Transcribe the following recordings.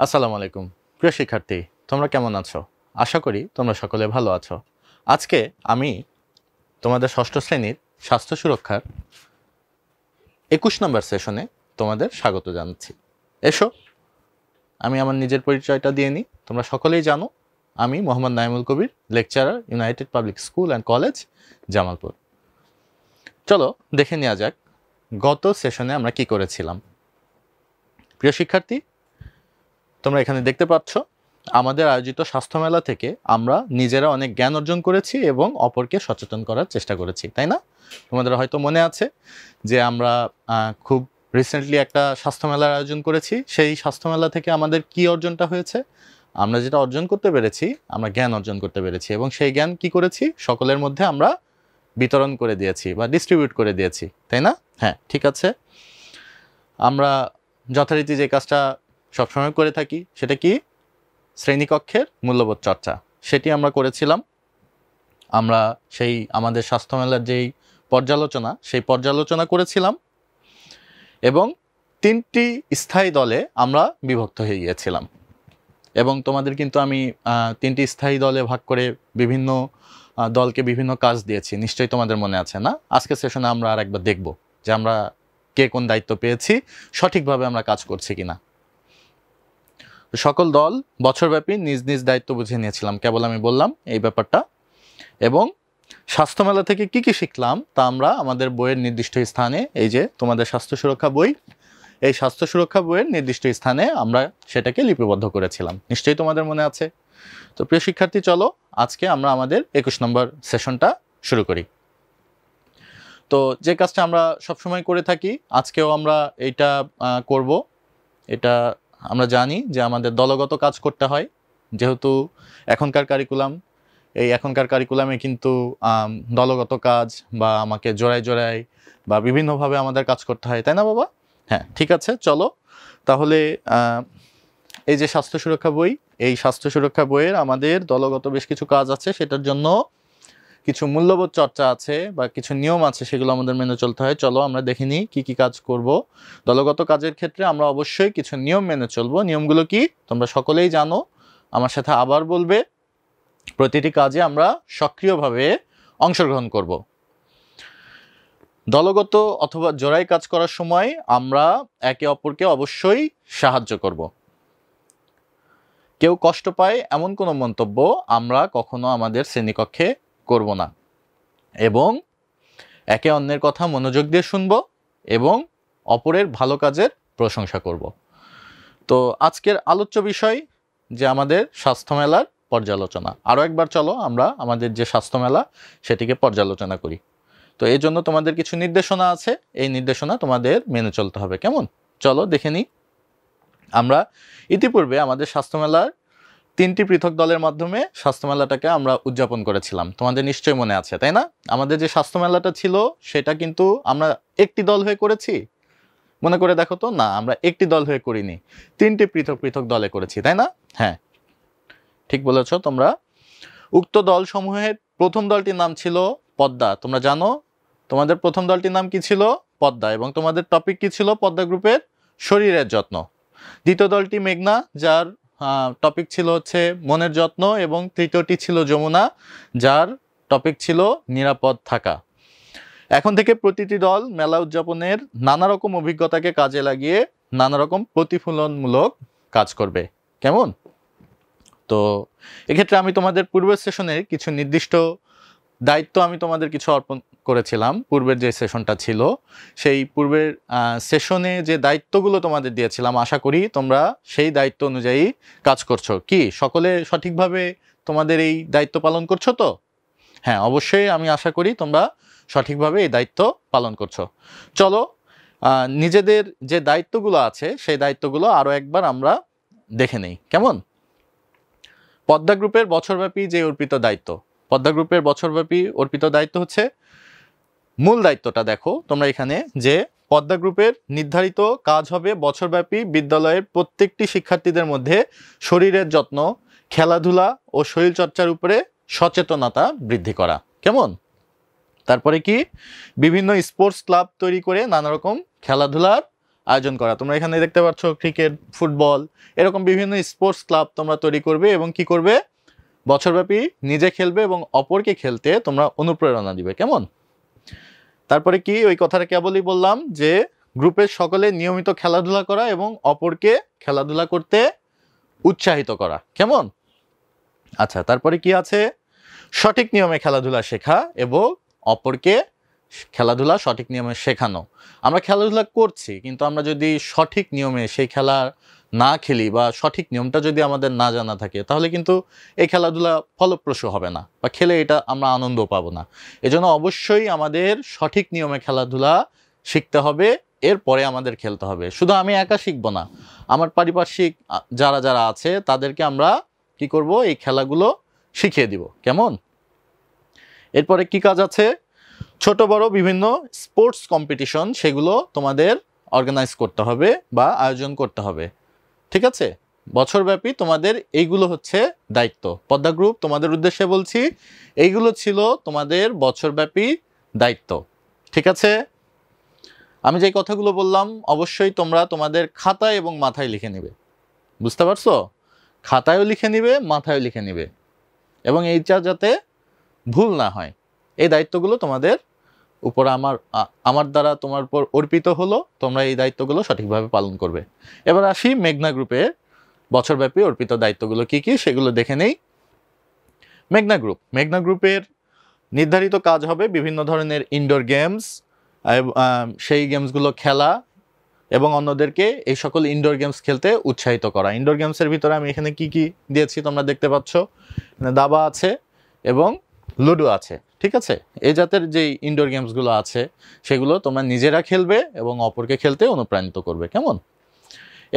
আসসালামু আলাইকুম প্রিয় শিক্ষার্থী, তোমরা কেমন আছো? আশা করি তোমরা সকলে ভালো আছো। আজকে আমি তোমাদের ষষ্ঠ শ্রেণীর স্বাস্থ্য সুরক্ষার 21 নম্বর সেশনে তোমাদের স্বাগত জানাচ্ছি। এসো, আমি আমার নিজের পরিচয়টা দিয়ে নিই। তোমরা সকলেই জানো আমি Mohammad Naimul Kabir, lecturer, United Public School and College, Jamalpur. চলো দেখে নেওয়া যাক গত সেশনে আমরা কি করেছিলাম। প্রিয় শিক্ষার্থী, তোমরা এখানে দেখতে পাচ্ছ আমাদের আয়োজিত স্বাস্থ্য মেলা থেকে আমরা নিজেরা অনেক জ্ঞান অর্জন করেছি এবং অপরকে সচেতন করার চেষ্টা করেছি, তাই না? তোমাদের হয়তো মনে আছে যে আমরা খুব রিসেন্টলি একটা স্বাস্থ্য মেলার আয়োজন করেছি। সেই স্বাস্থ্য মেলা থেকে আমাদের কি অর্জনটা হয়েছে? আমরা যেটা অর্জন করতে পেরেছি, আমরা জ্ঞান অর্জন করতে পেরেছি এবং সেই জ্ঞান কি করেছি? সকলের মধ্যে আমরা বিতরণ করে দিয়েছি বা ডিস্ট্রিবিউট করে দিয়েছি, তাই না? হ্যাঁ, ঠিক আছে। আমরা যথারীতি যে কাজটা সবসময় করে থাকি সেটা কি? শ্রেণীকক্ষের মূল্যবোধ চর্চা, সেটি আমরা করেছিলাম। আমরা সেই আমাদের স্বাস্থ্য মেলার যেই পর্যালোচনা, সেই পর্যালোচনা করেছিলাম এবং 3টি স্থায়ী দলে আমরা বিভক্ত হয়ে গিয়েছিলাম এবং তোমাদের কিন্তু আমি 3টি স্থায়ী দলে ভাগ করে বিভিন্ন দলকে বিভিন্ন কাজ দিয়েছি, নিশ্চয়ই তোমাদের মনে আছে না? আজকের সেশনে আমরা আর একবার দেখব যে আমরা কে কোন দায়িত্ব পেয়েছি, সঠিকভাবে আমরা কাজ করছি কিনা। সকল দল বছরব্যাপী নিজ নিজ দায়িত্ব বুঝে নিয়েছিলাম, কেবল আমি বললাম এই ব্যাপারটা। এবং স্বাস্থ্য মেলা থেকে কি কি শিখলাম তা আমরা আমাদের বইয়ের নির্দিষ্ট স্থানে, এই যে তোমাদের স্বাস্থ্য সুরক্ষা বই, এই স্বাস্থ্য সুরক্ষা বইয়ের নির্দিষ্ট স্থানে আমরা সেটাকে লিপিবদ্ধ করেছিলাম, নিশ্চয়ই তোমাদের মনে আছে। তো প্রিয় শিক্ষার্থী, চলো আজকে আমরা আমাদের 21 নম্বর সেশনটা শুরু করি। তো যে কাজটা আমরা সবসময় করে থাকি, আজকেও আমরা এইটা করব। এটা আমরা জানি যে আমাদের দলগত কাজ করতে হয়, যেহেতু এখনকার কারিকুলামে কিন্তু দলগত কাজ বা আমাকে জোড়ায় জোড়ায় বা বিভিন্নভাবে আমাদের কাজ করতে হয়, তাই না বাবা? হ্যাঁ, ঠিক আছে। চলো তাহলে এই যে স্বাস্থ্য সুরক্ষা বই, এই স্বাস্থ্য সুরক্ষা বইয়ের আমাদের দলগত বেশ কিছু কাজ আছে, সেটার জন্য কিছু মূল্যবোধ চর্চা আছে বা কিছু নিয়ম আছে, সেগুলো আমাদের মেনে চলতে হয়। চলো আমরা দেখে নিই কি কি কাজ করব। দলগত কাজের ক্ষেত্রে আমরা অবশ্যই কিছু নিয়ম মেনে চলবো। নিয়মগুলো কি তোমরা সকলেই জানো, আমার সাথে আবার বলবে। প্রতিটি কাজে আমরা সক্রিয়ভাবে অংশগ্রহণ করব। দলগত অথবা জোড়ায় কাজ করার সময় আমরা একে অপরকে অবশ্যই সাহায্য করব। কেউ কষ্ট পায় এমন কোনো মন্তব্য আমরা কখনো আমাদের শ্রেণীকক্ষে করব না এবং একে অন্যের কথা মনোযোগ দিয়ে শুনব এবং অপরের ভালো কাজের প্রশংসা করব। তো আজকের আলোচ্য বিষয় যে আমাদের স্বাস্থ্য মেলার পর্যালোচনা। আরও একবার চলো আমরা আমাদের যে স্বাস্থ্য মেলা সেটিকে পর্যালোচনা করি। তো এই জন্য তোমাদের কিছু নির্দেশনা আছে, এই নির্দেশনা তোমাদের মেনে চলতে হবে, কেমন? চলো দেখে নিই। আমরা ইতিপূর্বে আমাদের স্বাস্থ্য মেলার 3টি পৃথক দলের মাধ্যমে স্বাস্থ্য মেলাটাকে আমরা উদযাপন করেছিলাম, তোমাদের নিশ্চয়ই মনে আছে, তাই না? আমাদের যে স্বাস্থ্য মেলাটা ছিল সেটা কিন্তু আমরা একটি দল হয়ে করেছি, মনে করে দেখো তো। না, আমরা একটি দল হয়ে করিনি, 3টি পৃথক পৃথক দলে করেছি, তাই না? হ্যাঁ, ঠিক বলেছ তোমরা। উক্ত দল সমূহের প্রথম দলটির নাম ছিল পদ্মা। তোমরা জানো তোমাদের প্রথম দলটির নাম কি ছিল? পদ্মা। এবং তোমাদের টপিক কি ছিল? পদ্মা গ্রুপের শরীরের যত্ন। দ্বিতীয় দলটি মেঘনা, যার টপিক ছিল হচ্ছে মনের যত্ন। এবং তৃতীয়টি ছিল যমুনা, যার টপিক ছিল নিরাপদ থাকা। এখন থেকে প্রতিটি দল মেলা উদযাপনের নানা রকম অভিজ্ঞতাকে কাজে লাগিয়ে নানা রকম প্রতিফলনমূলক কাজ করবে, কেমন? তো এক্ষেত্রে আমি তোমাদের পূর্বের সেশনের কিছু নির্দিষ্ট দায়িত্ব আমি তোমাদের কিছু অর্পণ করেছিলাম। পূর্বের যে সেশনটা ছিল সেই পূর্বের সেশনে যে দায়িত্বগুলো তোমাদের দিয়েছিলাম, আশা করি তোমরা সেই দায়িত্ব অনুযায়ী কাজ করছো। কি সকলে সঠিকভাবে তোমাদের এই দায়িত্ব পালন করছো তো? হ্যাঁ, অবশ্যই আমি আশা করি তোমরা সঠিকভাবে এই দায়িত্ব পালন করছো। চলো নিজেদের যে দায়িত্বগুলো আছে সেই দায়িত্বগুলো আরও একবার আমরা দেখে নেই, কেমন? পদ্মা গ্রুপের বছরব্যাপী যে অর্পিত দায়িত্ব, পদ্মা গ্রুপের বছরব্যাপী অর্পিত দায়িত্ব হচ্ছে, মূল দায়িত্বটা দেখো তোমরা এখানে, যে পদ্মা গ্রুপের নির্ধারিত কাজ হবে বছরব্যাপী বিদ্যালয়ের প্রত্যেকটি শিক্ষার্থীদের মধ্যে শরীরের যত্ন, খেলাধুলা ও শরীরচর্চার উপরে সচেতনতা বৃদ্ধি করা, কেমন? তারপরে কি, বিভিন্ন স্পোর্টস ক্লাব তৈরি করে নানা রকম খেলাধুলার আয়োজন করা। তোমরা এখানে দেখতে পাচ্ছ ক্রিকেট, ফুটবল, এরকম বিভিন্ন স্পোর্টস ক্লাব তোমরা তৈরি করবে এবং কি করবে, বছরব্যাপী নিজে খেলবে এবং অপরকে খেলতে তোমরা অনুপ্রেরণা দিবে। কেমন? তারপরে কি, ওই কথাটা কেবলই বললাম যে গ্রুপের সকলে নিয়মিত খেলাধুলা করা এবং অপরকে খেলাধুলা করতে উৎসাহিত করা। কেমন? আচ্ছা, তারপরে কি আছে, সঠিক নিয়মে খেলাধুলা শেখা এবং অপরকে খেলাধুলা সঠিক নিয়মে শেখানো। আমরা খেলাধুলা করছি, কিন্তু আমরা যদি সঠিক নিয়মে সেই খেলা না খেলি বা সঠিক নিয়মটা যদি আমাদের না জানা থাকে, তাহলে কিন্তু এই খেলাধুলা ফলপ্রসূ হবে না বা খেলে এটা আমরা আনন্দ পাবো না। এজন্য অবশ্যই আমাদের সঠিক নিয়মে খেলাধুলা শিখতে হবে, এরপরে আমাদের খেলতে হবে। শুধু আমি একা শিখবো না, আমার পারিপার্শ্বিক যারা যারা আছে তাদেরকে আমরা কি করব, এই খেলাগুলো শিখিয়ে দিব। কেমন? এরপরে কি কাজ আছে, ছোট বড় বিভিন্ন স্পোর্টস কম্পিটিশন সেগুলো তোমাদের অর্গানাইজ করতে হবে বা আয়োজন করতে হবে। ঠিক আছে? বছরব্যাপী তোমাদের এইগুলো হচ্ছে দায়িত্ব। পদ্মা গ্রুপ তোমাদের উদ্দেশ্যে বলছি, এইগুলো ছিল তোমাদের বছরব্যাপী দায়িত্ব। ঠিক আছে? আমি যে কথাগুলো বললাম অবশ্যই তোমরা তোমাদের খাতায় এবং মাথায় লিখে নিবে। বুঝতে পারছো? খাতায়ও লিখে নিবে, মাথায়ও লিখে নিবে, এবং এইটা যাতে ভুল না হয়। এই দায়িত্বগুলো তোমাদের উপর আমার দ্বারা তোমার উপর অর্পিত হলো, তোমরা এই দায়িত্বগুলো সঠিকভাবে পালন করবে। এবার আসি মেঘনা গ্রুপের বছরব্যাপী অর্পিত দায়িত্বগুলো কি কি সেগুলো দেখে নেই। মেঘনা গ্রুপের নির্ধারিত কাজ হবে বিভিন্ন ধরনের ইনডোর গেমস, সেই গেমসগুলো খেলা এবং অন্যদেরকে এই সকল ইনডোর গেমস খেলতে উৎসাহিত করা। ইনডোর গেমসের ভিতরে আমি এখানে কি কি দিয়েছি তোমরা দেখতে পাচ্ছ, দাবা আছে এবং লুডো আছে। ঠিক আছে? এই জাতের যে ইনডোর গেমসগুলো আছে সেগুলো তোমরা নিজেরা খেলবে এবং অপরকে খেলতে অনুপ্রাণিত করবে। কেমন?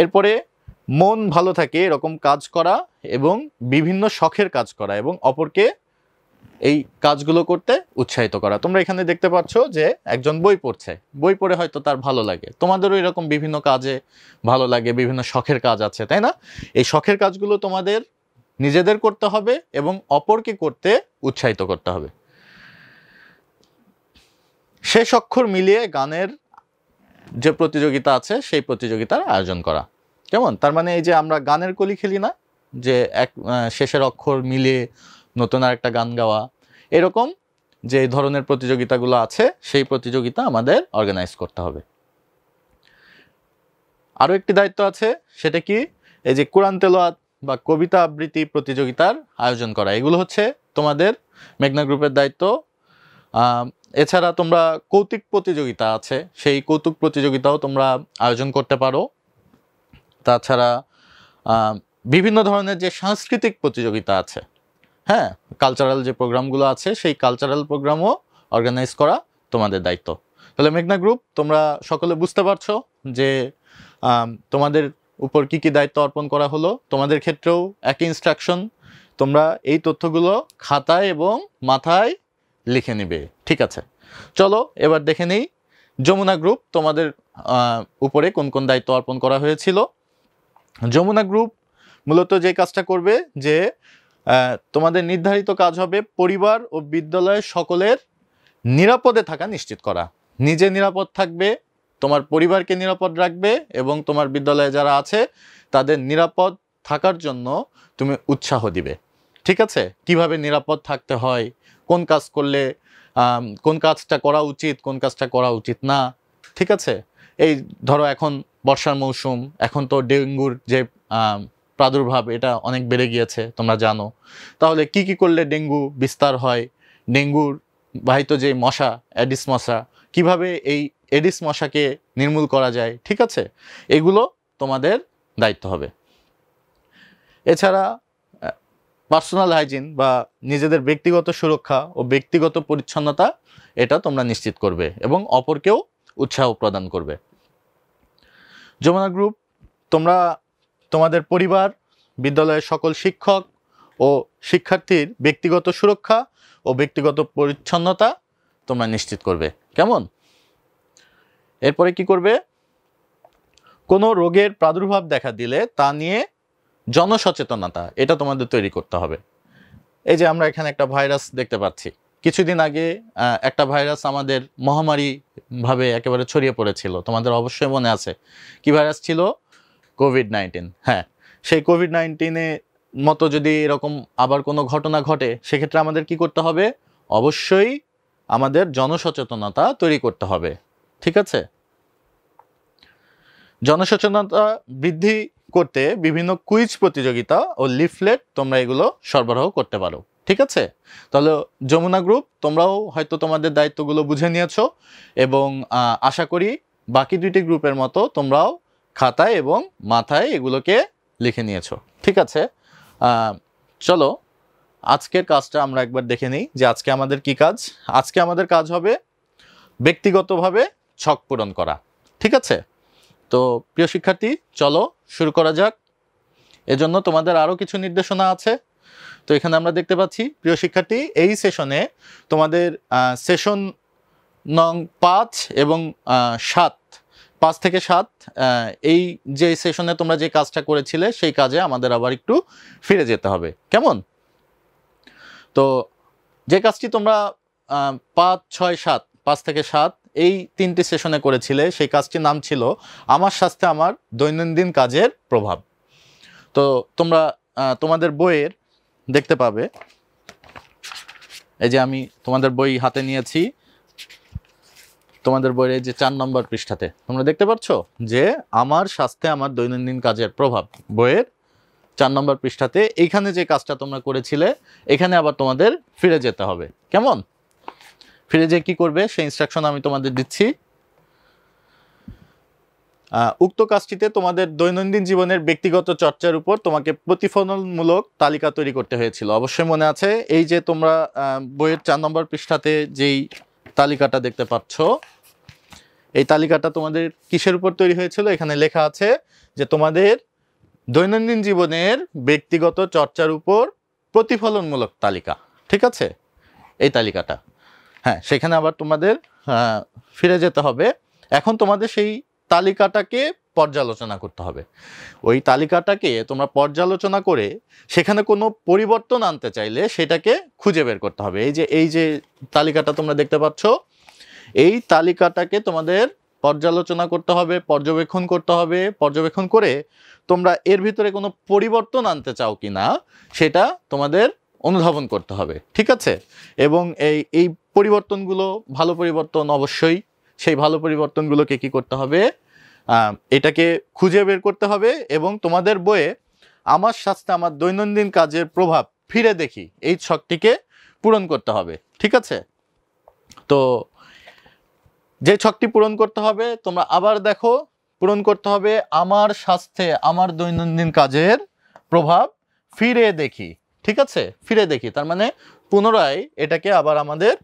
এরপরে মন ভালো থাকে এরকম কাজ করা এবং বিভিন্ন শখের কাজ করা এবং অপরকে এই কাজগুলো করতে উৎসাহিত করা। তোমরা এখানে দেখতে পাচ্ছ যে একজন বই পড়ছে, বই পড়ে হয়তো তার ভালো লাগে, তোমাদেরও এরকম বিভিন্ন কাজে ভালো লাগে, বিভিন্ন শখের কাজ আছে, তাই না? এই শখের কাজগুলো তোমাদের নিজেদের করতে হবে এবং অপরকে করতে উৎসাহিত করতে হবে। শেষ অক্ষর মিলিয়ে গানের যে প্রতিযোগিতা আছে সেই প্রতিযোগিতার আয়োজন করা। কেমন? তার মানে এই যে আমরা গানের কলি খেলি না, যে শেষের অক্ষর মিলিয়ে নতুন আর একটা গান গাওয়া, এরকম যে ধরনের প্রতিযোগিতাগুলো আছে সেই প্রতিযোগিতা আমাদের অর্গানাইজ করতে হবে। আরও একটি দায়িত্ব আছে, সেটা কি, এই যে কোরআন তেলাওয়াত বা কবিতা আবৃত্তি প্রতিযোগিতার আয়োজন করা। এগুলো হচ্ছে তোমাদের মেঘনা গ্রুপের দায়িত্ব। এছাড়া তোমরা কৌতুক প্রতিযোগিতা আছে, সেই কৌতুক প্রতিযোগিতাও তোমরা আয়োজন করতে পারো। তাছাড়া বিভিন্ন ধরনের যে সাংস্কৃতিক প্রতিযোগিতা আছে, হ্যাঁ, কালচারাল যে প্রোগ্রামগুলো আছে সেই কালচারাল প্রোগ্রামও অর্গানাইজ করা তোমাদের দায়িত্ব। তাহলে মেঘনা গ্রুপ তোমরা সকলে বুঝতে পারছো যে তোমাদের উপর কি কি দায়িত্ব অর্পণ করা হলো। তোমাদের ক্ষেত্রেও একই ইনস্ট্রাকশন, তোমরা এই তথ্যগুলো খাতায় এবং মাথায় লিখে নিবে। ঠিক আছে, চলো এবার দেখে নেই যমুনা গ্রুপ তোমাদের উপরে কোন কোন দায়িত্ব অর্পণ করা হয়েছিল। যমুনা গ্রুপ মূলত যে কাজটা করবে, যে তোমাদের নির্ধারিত কাজ হবে পরিবার ও বিদ্যালয়ের সকলের নিরাপদে থাকা নিশ্চিত করা। নিজে নিরাপদ থাকবে, তোমার পরিবারকে নিরাপদ রাখবে এবং তোমার বিদ্যালয়ে যারা আছে তাদের নিরাপদ থাকার জন্য তুমি উৎসাহ দিবে। ঠিক আছে? কিভাবে নিরাপদ থাকতে হয়, কোন কাজ করলে কোন কাজটা করা উচিত, কোন কাজটা করা উচিত না। ঠিক আছে? এই ধরো এখন বর্ষার মৌসুম, এখন তো ডেঙ্গুর যে প্রাদুর্ভাব এটা অনেক বেড়ে গিয়েছে তোমরা জানো। তাহলে কি কি করলে ডেঙ্গু বিস্তার হয়, ডেঙ্গুর বাহিত যে মশা অ্যাডিস মশা, কিভাবে এই এডিস মশাকে নির্মূল করা যায়। ঠিক আছে? এগুলো তোমাদের দায়িত্ব হবে। এছাড়া পার্সোনাল হাইজিন বা নিজেদের ব্যক্তিগত সুরক্ষা ও ব্যক্তিগত পরিচ্ছন্নতা এটা তোমরা নিশ্চিত করবে এবং অপরকেও উৎসাহ প্রদান করবে। যমুনা গ্রুপ তোমরা তোমাদের পরিবার, বিদ্যালয়ের সকল শিক্ষক ও শিক্ষার্থীর ব্যক্তিগত সুরক্ষা ও ব্যক্তিগত পরিচ্ছন্নতা তোমরা নিশ্চিত করবে। কেমন? এরপরে কি করবে, কোনো রোগের প্রাদুর্ভাব দেখা দিলে তা নিয়ে জনসচেতনতা এটা তোমাদের তৈরি করতে হবে। এই যে আমরা এখানে একটা ভাইরাস দেখতে পাচ্ছি, কিছুদিন আগে একটা ভাইরাস আমাদের মহামারী ভাবে একেবারে ছড়িয়ে পড়েছিল, তোমাদের অবশ্যই মনে আছে। কি ভাইরাস ছিল? কোভিড-19। হ্যাঁ, সেই কোভিড-19 মতো যদি এরকম আবার কোনো ঘটনা ঘটে, সেক্ষেত্রে আমাদের কি করতে হবে? অবশ্যই আমাদের জনসচেতনতা তৈরি করতে হবে। ঠিক আছে? জনসচেতনতা বৃদ্ধি করতে বিভিন্ন কুইজ প্রতিযোগিতা ও লিফলেট তোমরা এগুলো সরবরাহ করতে পারো। ঠিক আছে? তাহলে যমুনা গ্রুপ, তোমরাও হয়তো তোমাদের দায়িত্বগুলো বুঝে নিয়েছো এবং আশা করি বাকি দুইটি গ্রুপের মতো তোমরাও খাতায় এবং মাথায় এগুলোকে লিখে নিয়েছো। ঠিক আছে? চলো আজকের কাজটা আমরা একবার দেখে নিই যে আজকে আমাদের কি কাজ। আজকে আমাদের কাজ হবে ব্যক্তিগতভাবে ছক পূরণ করা। ঠিক আছে? তো প্রিয় শিক্ষার্থী, চলো শুরু করা যাক। এজন্য তোমাদের আরও কিছু নির্দেশনা আছে। তো এখানে আমরা দেখতে পাচ্ছি প্রিয় শিক্ষার্থী, এই সেশনে তোমাদের সেশন নং 5 এবং 7, 5 থেকে 7 এই যে সেশনে তোমরা যে কাজটা করেছিলে সেই কাজে আমাদের আবার একটু ফিরে যেতে হবে। কেমন? তো যে কাজটি তোমরা 5, 6, 7, 5 থেকে 7 এই 3টি সেশনে করেছিলে, সেই কাজটির নাম ছিল আমার স্বাস্থ্যে আমার দৈনন্দিন কাজের প্রভাব। তো তোমরা তোমাদের বইয়ের দেখতে পাবে, এই যে আমি তোমাদের বই হাতে নিয়েছি, তোমাদের বইয়ের যে 4 নম্বর পৃষ্ঠাতে তোমরা দেখতে পাচ্ছ যে আমার স্বাস্থ্যে আমার দৈনন্দিন কাজের প্রভাব, বইয়ের 4 নম্বর পৃষ্ঠাতে এইখানে যে কাজটা তোমরা করেছিলে এখানে আবার তোমাদের ফিরে যেতে হবে। কেমন? ফিরে যেয়ে কি করবে সেই ইনস্ট্রাকশন আমি তোমাদের দিচ্ছি। উক্ত কাজটিতে তোমাদের দৈনন্দিন জীবনের ব্যক্তিগত চর্চার উপর তোমাকে প্রতিফলনমূলক তালিকা তৈরি করতে হয়েছিল। অবশ্যই মনে আছে, এই যে তোমরা বইয়ের 4 নম্বর পৃষ্ঠাতে যেই তালিকাটা দেখতে পাচ্ছ, এই তালিকাটা তোমাদের কিসের উপর তৈরি হয়েছিল? এখানে লেখা আছে যে তোমাদের দৈনন্দিন জীবনের ব্যক্তিগত চর্চার উপর প্রতিফলনমূলক তালিকা। ঠিক আছে? এই তালিকাটা, হ্যাঁ, সেখানে আবার তোমাদের ফিরে যেতে হবে। এখন তোমাদের সেই তালিকাটাকে পর্যালোচনা করতে হবে। ওই তালিকাটাকে তোমরা পর্যালোচনা করে সেখানে কোনো পরিবর্তন আনতে চাইলে সেটাকে খুঁজে বের করতে হবে। এই যে তালিকাটা তোমরা দেখতে পাচ্ছ, এই তালিকাটাকে তোমাদের পর্যালোচনা করতে হবে, পর্যবেক্ষণ করতে হবে। পর্যবেক্ষণ করে তোমরা এর ভিতরে কোনো পরিবর্তন আনতে চাও কিনা সেটা তোমাদের অনুধাবন করতে হবে। ঠিক আছে? এবং এই পরিবর্তনগুলো ভালো পরিবর্তন অবশ্যই, সেই ভালো পরিবর্তনগুলোকে কি করতে হবে? এটাকে খুঁজে বের করতে হবে এবং তোমাদের বইয়ে আমার স্বাস্থ্যে আমার দৈনন্দিন কাজের প্রভাব ফিরে দেখি এই ছকটিকে পূরণ করতে হবে। ঠিক আছে? তো যে ছকটি পূরণ করতে হবে তোমরা আবার দেখো, পূরণ করতে হবে আমার স্বাস্থ্যে আমার দৈনন্দিন কাজের প্রভাব ফিরে দেখি। ঠিক আছে? ফিরে দেখি, তার মানে পুনরায় এটাকে আবার আমাদের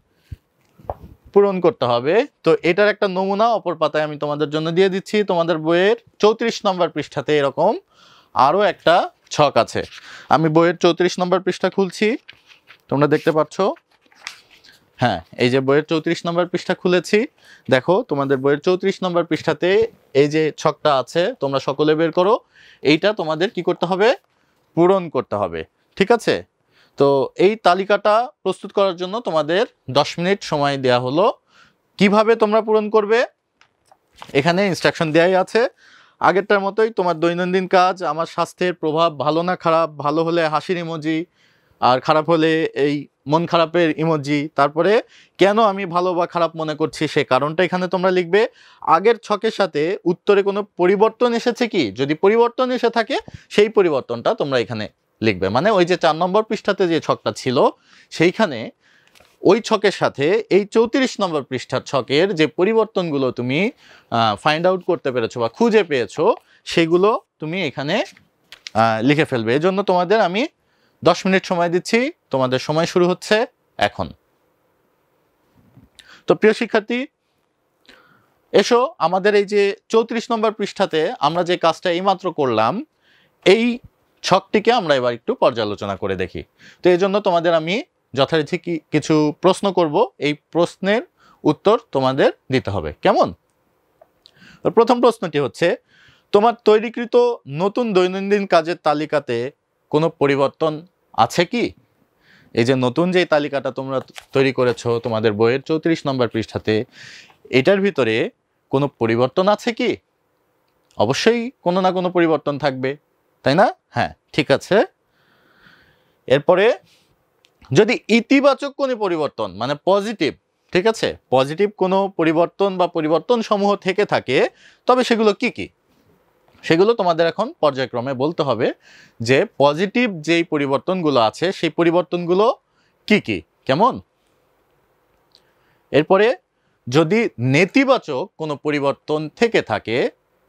পূরণ করতে হবে। তো এটার একটা নমুনা অপর পাতায় আমি তোমাদের জন্য দিয়ে দিচ্ছি। তোমাদের বইয়ের 34 নম্বর পৃষ্ঠাতে এরকম আরও একটা ছক আছে। আমি বইয়ের 34 নম্বর পৃষ্ঠা খুলছি, তোমরা দেখতে পাচ্ছ। হ্যাঁ, এই যে বইয়ের 34 নম্বর পৃষ্ঠা খুলেছি, দেখো তোমাদের বইয়ের 34 নম্বর পৃষ্ঠাতে এই যে ছকটা আছে তোমরা সকলে বের করো। এইটা তোমাদের কি করতে হবে? পূরণ করতে হবে। ঠিক আছে? তো এই তালিকাটা প্রস্তুত করার জন্য তোমাদের 10 মিনিট সময় দেয়া হলো। কিভাবে তোমরা পূরণ করবে এখানে ইনস্ট্রাকশন দেয়াই আছে। আগেরটার মতোই তোমার দৈনন্দিন কাজ, আমার স্বাস্থ্যের প্রভাব ভালো না খারাপ, ভালো হলে হাসির ইমোজি, আর খারাপ হলে এই মন খারাপের ইমোজি। তারপরে কেন আমি ভালো বা খারাপ মনে করছি সে কারণটা এখানে তোমরা লিখবে। আগের ছকের সাথে উত্তরে কোনো পরিবর্তন এসেছে কি, যদি পরিবর্তন এসে থাকে সেই পরিবর্তনটা তোমরা এখানে লিখবে। মানে ওই যে 4 নম্বর পৃষ্ঠাতে যে ছকটা ছিল সেইখানে ওই ছকের সাথে এই 34 নম্বর পৃষ্ঠার ছকের যে পরিবর্তনগুলো তুমি ফাইন্ড আউট করতে পেরেছো বা খুঁজে পেয়েছো সেগুলো তুমি এখানে লিখে ফেলবে। এজন্য তোমাদের আমি 10 মিনিট সময় দিচ্ছি। তোমাদের সময় শুরু হচ্ছে এখন। তো প্রিয় শিক্ষার্থী, এসো আমাদের এই যে 34 নম্বর পৃষ্ঠাতে আমরা যে কাজটা এইমাত্র করলাম এই ছকটিকে আমরা এবার একটু পর্যালোচনা করে দেখি। তো এই জন্য তোমাদের আমি যথারীতি কিছু প্রশ্ন করব, এই প্রশ্নের উত্তর তোমাদের দিতে হবে। কেমন? প্রথম প্রশ্নটি হচ্ছে, তোমার তৈরিকৃত নতুন দৈনন্দিন কাজের তালিকাতে কোনো পরিবর্তন আছে কি? এই যে নতুন যে তালিকাটা তোমরা তৈরি করেছো তোমাদের বইয়ের 34 নম্বর পৃষ্ঠাতে, এটার ভিতরে কোনো পরিবর্তন আছে কি? অবশ্যই কোনো না কোনো পরিবর্তন থাকবে, তাই না? হ্যাঁ, ঠিক আছে। এরপরে যদি ইতিবাচক কোনো পরিবর্তন মানে পজিটিভ, ঠিক আছে, পজিটিভ কোনো পরিবর্তন বা পরিবর্তন সমূহ থেকে থাকে, তবে সেগুলো কি কি? সেগুলো তোমাদের এখন পর্যায়ক্রমে বলতে হবে যে পজিটিভ যেই পরিবর্তনগুলো আছে সেই পরিবর্তনগুলো কি কি, কেমন? এরপরে যদি নেতিবাচক কোনো পরিবর্তন থেকে থাকে,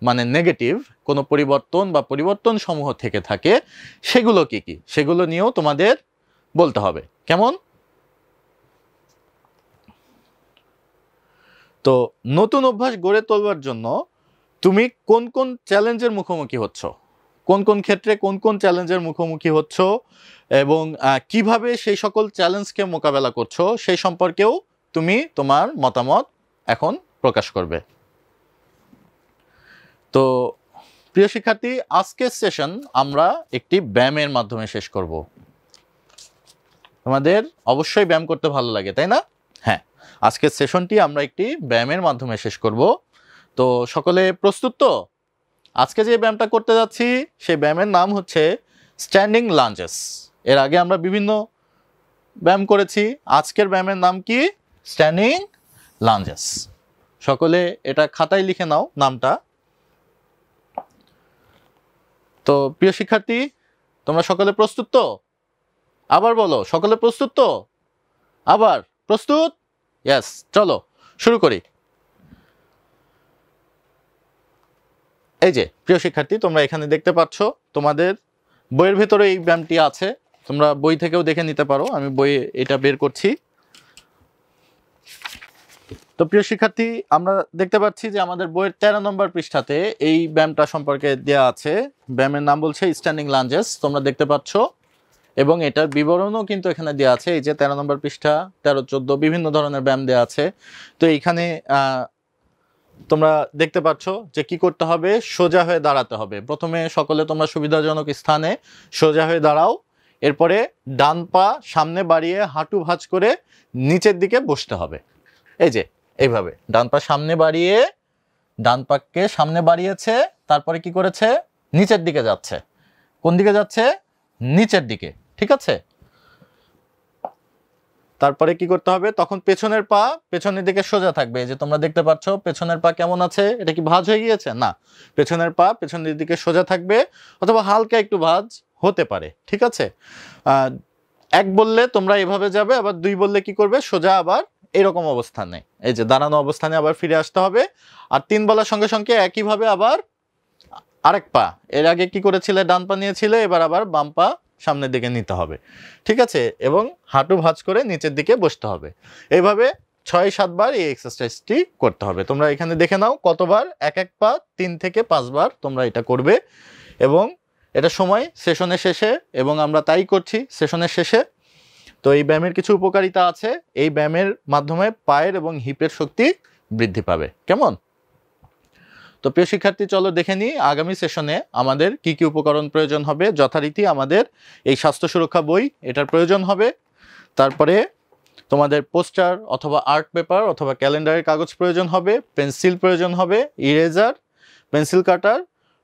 মানে নেগেটিভ কোনো পরিবর্তন বা পরিবর্তন সমূহ থেকে থাকে, সেগুলো কি কি, সেগুলো নিয়েও তোমাদের বলতে হবে, কেমন? তো নতুন অভ্যাস গড়ে তোলবার জন্য তুমি কোন কোন চ্যালেঞ্জের মুখোমুখি হচ্ছ, কোন কোন ক্ষেত্রে কোন কোন চ্যালেঞ্জের মুখোমুখি হচ্ছ এবং কিভাবে সেই সকল চ্যালেঞ্জকে মোকাবেলা করছো সেই সম্পর্কেও তুমি তোমার মতামত এখন প্রকাশ করবে। তো প্রিয় শিক্ষার্থী, আজকের সেশন আমরা একটি ব্যায়ামের মাধ্যমে শেষ করব। তোমাদের অবশ্যই ব্যায়াম করতে ভালো লাগে, তাই না? হ্যাঁ, আজকের সেশনটি আমরা একটি ব্যায়ামের মাধ্যমে শেষ করব। তো সকলে প্রস্তুত তো? আজকে যে ব্যায়ামটা করতে যাচ্ছি সেই ব্যায়ামের নাম হচ্ছে স্ট্যান্ডিং লাঞ্জেস। এর আগে আমরা বিভিন্ন ব্যায়াম করেছি, আজকের ব্যায়ামের নাম কি? Standing lunges. সকলে এটা খাতায় লিখে নাও নামটা। তো প্রিয় শিক্ষার্থী, তোমরা সকলে প্রস্তুত তো? আবার বলো, সকলে প্রস্তুত তো? আবার প্রস্তুত? ইয়েস, চলো শুরু করি। এই যে প্রিয় শিক্ষার্থী, তোমরা এখানে দেখতে পাচ্ছ তোমাদের বইয়ের ভেতরে এই ব্যায়ামটি আছে, তোমরা বই থেকেও দেখে নিতে পারো, আমি বইয়ে এটা বের করছি। তো প্রিয় শিক্ষার্থী, আমরা দেখতে পাচ্ছি যে আমাদের বইয়ের 13 নম্বর পৃষ্ঠাতে এই ব্যায়ামটা সম্পর্কে দেওয়া আছে। ব্যায়ামের নাম বলছে স্ট্যান্ডিং লাঞ্জেস, তোমরা দেখতে পাচ্ছ, এবং এটার বিবরণও কিন্তু এখানে দেওয়া আছে। এই যে 13 নম্বর পৃষ্ঠা, 13, 14 বিভিন্ন ধরনের ব্যায়াম দেওয়া আছে। তো এইখানে তোমরা দেখতে পাচ্ছ যে কি করতে হবে, সোজা হয়ে দাঁড়াতে হবে। প্রথমে সকলে তোমরা সুবিধাজনক স্থানে সোজা হয়ে দাঁড়াও, এরপরে ডান পা সামনে বাড়িয়ে হাঁটু ভাঁজ করে নিচের দিকে বসতে হবে। এই যে এইভাবে ডান পা সামনে বাড়িয়ে, ডান পাকে সামনে বাড়িয়েছে, তারপরে কি করেছে, নিচের দিকে যাচ্ছে। কোন দিকে যাচ্ছে? নিচের দিকে, ঠিক আছে। তারপরে কি করতে হবে, তখন পেছনের পা পেছনের দিকে সোজা থাকবে। যে তোমরা দেখতে পাচ্ছ পেছনের পা কেমন আছে, এটা কি ভাঁজ হয়ে গিয়েছে? না, পেছনের পা পেছনের দিকে সোজা থাকবে, অথবা হালকা একটু ভাঁজ হতে পারে, ঠিক আছে। 1 বললে তোমরা এভাবে যাবে, আবার 2 বললে কি করবে, সোজা আবার এরকম অবস্থানে, এই যে দাঁড়ানো অবস্থানে আবার ফিরে আসতে হবে। আর 3 বলার সঙ্গে সঙ্গে একইভাবে আবার আরেক পা, এর আগে কি করেছিলে, ডান পা নিয়েছিলে, এবার আবার বাম পা সামনের দিকে নিতে হবে, ঠিক আছে, এবং হাঁটু ভাঁজ করে নিচের দিকে বসতে হবে। এইভাবে 6-7 বার এই এক্সারসাইজটি করতে হবে। তোমরা এখানে দেখে নাও কতবার, এক পা 3 থেকে 5 বার তোমরা এটা করবে, এবং এটা সময় সেশনের শেষে, এবং আমরা তাই করছি সেশনের শেষে। তো এই ব্যায়ামের কিছু উপকারিতা আছে, এই ব্যায়ামের মাধ্যমে পায়ের এবং হিপের শক্তি বৃদ্ধি পাবে, কেমন? তো প্রিয় শিক্ষার্থী, চলো দেখে নিই আগামী সেশনে আমাদের কি কি উপকরণ প্রয়োজন হবে। যথারীতি আমাদের এই স্বাস্থ্য সুরক্ষা বই, এটার প্রয়োজন হবে। তারপরে তোমাদের পোস্টার অথবা আর্ট পেপার অথবা ক্যালেন্ডারের কাগজ প্রয়োজন হবে, পেন্সিল প্রয়োজন হবে, ইরেজার, পেন্সিল কাটার,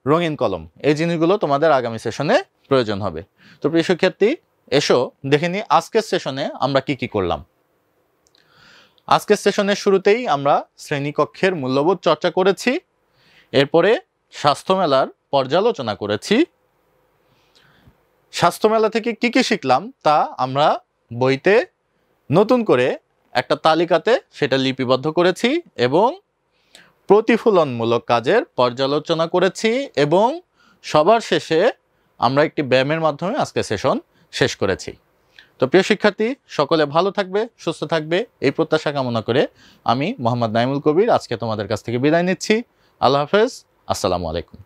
রঙিন কলম, এই জিনিসগুলো তোমাদের আগামী সেশনে প্রয়োজন হবে। তো প্রিয় শিক্ষার্থী, এসো দেখে নিই আজকের সেশনে আমরা কি কি করলাম। আজকের সেশনের শুরুতেই আমরা শ্রেণীকক্ষের মূল্যবোধ চর্চা করেছি, এরপরে স্বাস্থ্য মেলার পর্যালোচনা করেছি। স্বাস্থ্য মেলা থেকে কি কি শিখলাম তা আমরা বইতে নতুন করে একটা তালিকাতে সেটা লিপিবদ্ধ করেছি, এবং প্রতিফলনমূলক কাজের পর্যালোচনা করেছি, এবং সবার শেষে আমরা একটি ব্যায়ামের মাধ্যমে আজকে সেশন শেষ করেছি। তো প্রিয় শিক্ষার্থী, সকলে ভালো থাকবে, সুস্থ থাকবে, এই প্রত্যাশা কামনা করে আমি মোহাম্মদ নাইমুল কবির আজকে তোমাদের কাছ থেকে বিদায় নিচ্ছি। আল্লাহ হাফেজ, আসসালামু আলাইকুম।